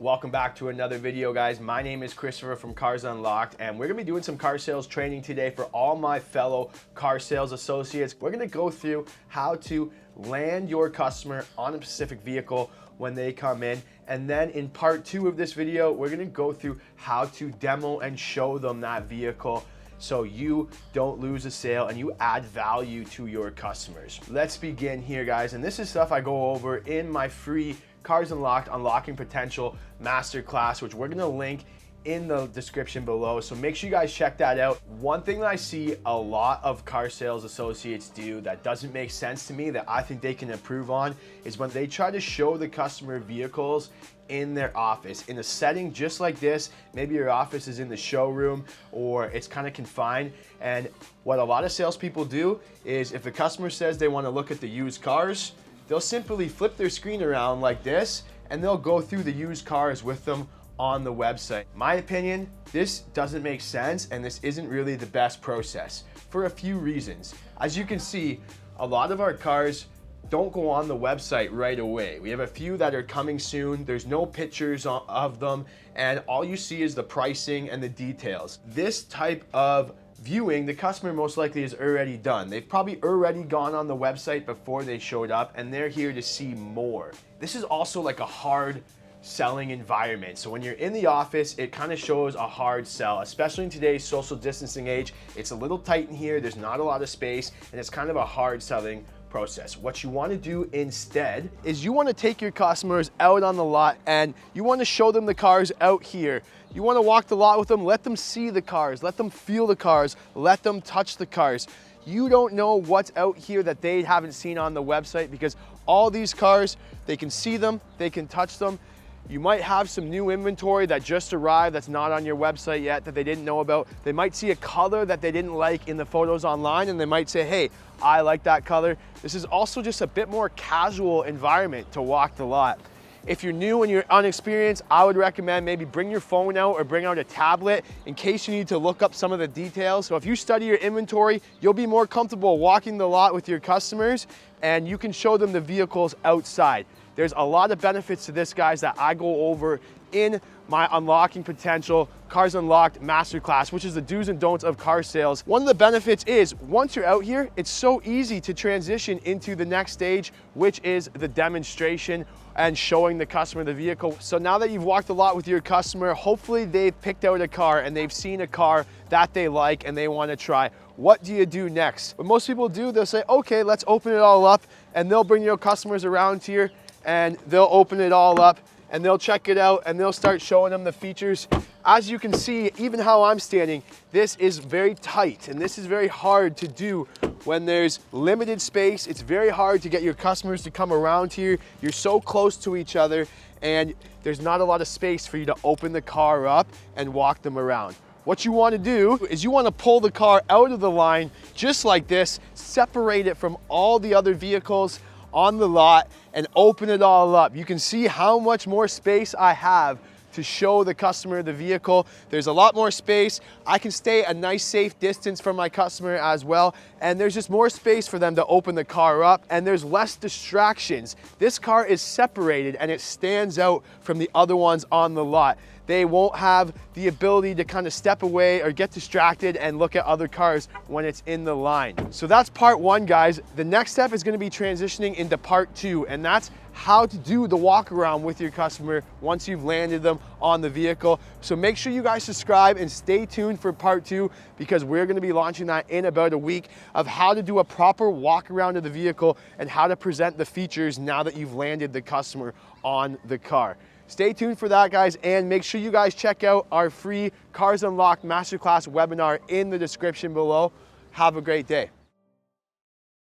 Welcome back to another video, guys. My name is Christopher from Cars Unlocked, and we're gonna be doing some car sales training today for all my fellow car sales associates. We're gonna go through how to land your customer on a specific vehicle when they come in, and then in part two of this video, we're gonna go through how to demo and show them that vehicle so you don't lose a sale and you add value to your customers. Let's begin here, guys, and this is stuff I go over in my free Cars Unlocked Unlocking Potential Masterclass, which we're gonna link in the description below. So make sure you guys check that out. One thing that I see a lot of car sales associates do that doesn't make sense to me that I think they can improve on is when they try to show the customer vehicles in their office. In a setting just like this, maybe your office is in the showroom or it's kind of confined. And what a lot of salespeople do is if the customer says they want to look at the used cars, they'll simply flip their screen around like this and they'll go through the used cars with them on the website. My opinion, this doesn't make sense and this isn't really the best process for a few reasons. As you can see, a lot of our cars don't go on the website right away. We have a few that are coming soon. There's no pictures of them and all you see is the pricing and the details. This type of viewing, the customer most likely is already done. They've probably already gone on the website before they showed up and they're here to see more. This is also like a hard selling environment. So when you're in the office, it kind of shows a hard sell, especially in today's social distancing age. It's a little tight in here, there's not a lot of space, and it's kind of a hard selling process. What you want to do instead is you want to take your customers out on the lot and you want to show them the cars out here. You want to walk the lot with them, let them see the cars, let them feel the cars, let them touch the cars. You don't know what's out here that they haven't seen on the website because all these cars, they can see them, they can touch them. You might have some new inventory that just arrived that's not on your website yet that they didn't know about. They might see a color that they didn't like in the photos online and they might say, hey, I like that color. This is also just a bit more casual environment to walk the lot. If you're new and you're unexperienced, I would recommend maybe bring your phone out or bring out a tablet in case you need to look up some of the details. So if you study your inventory, you'll be more comfortable walking the lot with your customers and you can show them the vehicles outside. There's a lot of benefits to this, guys, that I go over in my Unlocking Potential Cars Unlocked Masterclass, which is the do's and don'ts of car sales. One of the benefits is once you're out here, it's so easy to transition into the next stage, which is the demonstration and showing the customer the vehicle. So now that you've walked a lot with your customer, hopefully they've picked out a car and they've seen a car that they like and they want to try. What do you do next? What most people do, they'll say, okay, let's open it all up, and they'll bring your customers around here and they'll open it all up and they'll check it out and they'll start showing them the features. As you can see, even how I'm standing, this is very tight and this is very hard to do when there's limited space. It's very hard to get your customers to come around here. You're so close to each other and there's not a lot of space for you to open the car up and walk them around. What you want to do is you want to pull the car out of the line just like this, separate it from all the other vehicles on the lot and open it all up. You can see how much more space I have to show the customer the vehicle. There's a lot more space. I can stay a nice safe distance from my customer as well. And there's just more space for them to open the car up and there's less distractions. This car is separated and it stands out from the other ones on the lot. They won't have the ability to kind of step away or get distracted and look at other cars when it's in the line. So that's part one, guys. The next step is going to be transitioning into part two, and that's how to do the walk around with your customer once you've landed them on the vehicle. So make sure you guys subscribe and stay tuned for part two because we're going to be launching that in about a week of how to do a proper walk around of the vehicle and how to present the features now that you've landed the customer on the car. Stay tuned for that, guys, and make sure you guys check out our free Cars Unlocked Masterclass webinar in the description below. Have a great day.